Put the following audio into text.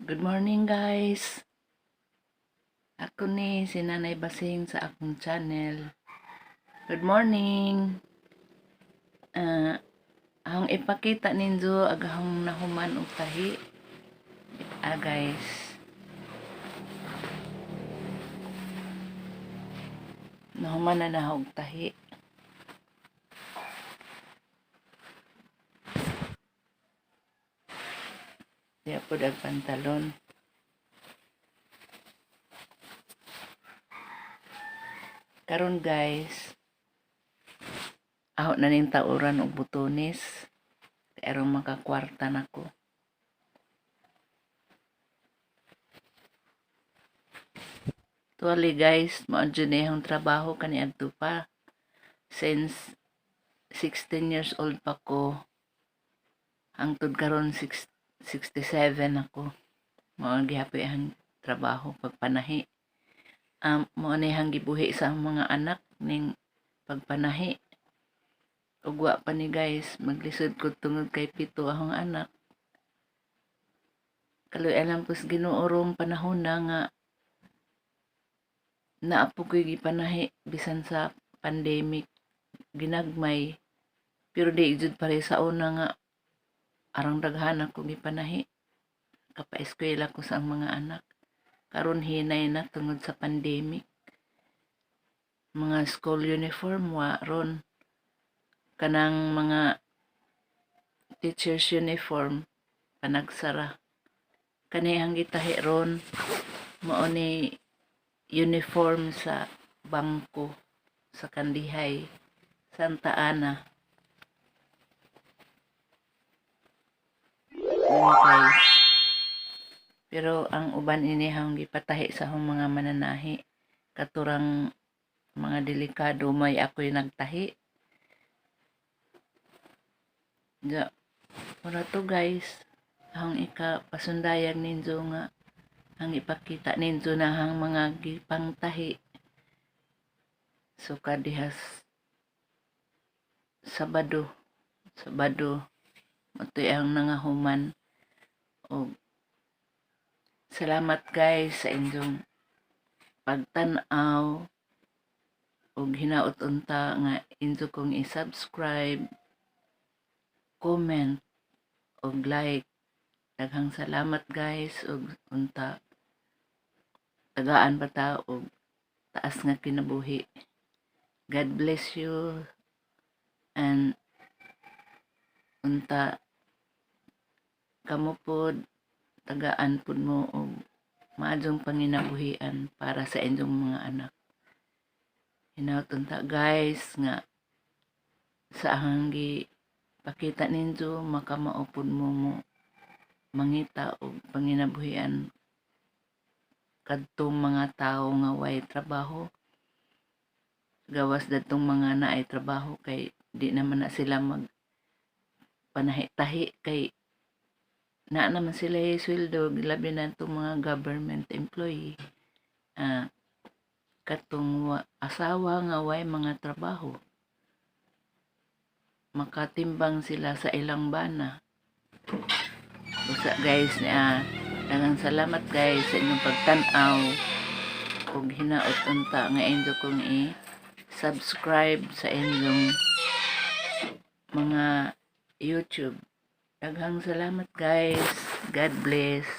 Good morning guys. Ako ni si Nanay Basing sa akong channel. Good morning. Ang ipakita ninyo agahong nahuman og tahi. Guys. Nahuman na og tahi. Diya po dag pantalon. Karon guys, aho na ning tauran og butones. Aron makakwarta nako. Tuwali guys, mao jud ang trabaho kaniadto pa. Since 16 years old pa ko, hangtod karon 67 ako. Mao gihapoy ang trabaho pagpanahi. Mao ni hang gibuhi sa mga anak ning pagpanahi. Ug wa pa ni guys, maglisod ko tungod kay 7 akong anak. Kaloy alam pus ginuorong panahon na nga naapo ko'y gipanahi bisan sa pandemic ginagmay, pero di jud pare sa una nga arang daghan ako gipanahi kapa-eskwela ko sa mga anak. Karon hinay na tungod sa pandemic, mga school uniform wa ron, kanang mga teachers uniform panagsara. Kanihang gitahi ron mao ni uniform sa bangko sa Kandihay, Santa Ana. Guys. Pero ang uban inihang gipatahi sa akong mga mananahi, katurang mga delikado may ako'y nagtahi. Ja, para to guys, ang ikapasundayag ninyo nga ang ipakita ninyo na ang mga gipangtahi. So kadihas Sabado matoy ang nangahuman. O salamat guys sa inyong pagtan-aw ug hinaot unta nga inyo kong i-subscribe, comment ug like. Daghang salamat guys ug unta tagaan pa ta og taas nga kinabuhi. God bless you and unta kamo pod tagaan pod mo og maadjong panginabuhian para sa inyong mga anak. Hinaut unta guys nga sa hanggi pakita ninyo makamaupod mo mangita og panginabuhian kadtong mga tao nga way trabaho. Gawas datong mga naay trabaho kay di naman na sila mag panahi-tahi kay na naman sila sweldo, labi na itong mga government employee. Katong asawa nga way mga trabaho, makatimbang sila sa ilang bana. Usa guys, daghang salamat guys sa inyong pagtan-aw ug hinaot unta nga inyo kong i-subscribe sa inyong mga YouTube. Daghang salamat guys. God bless.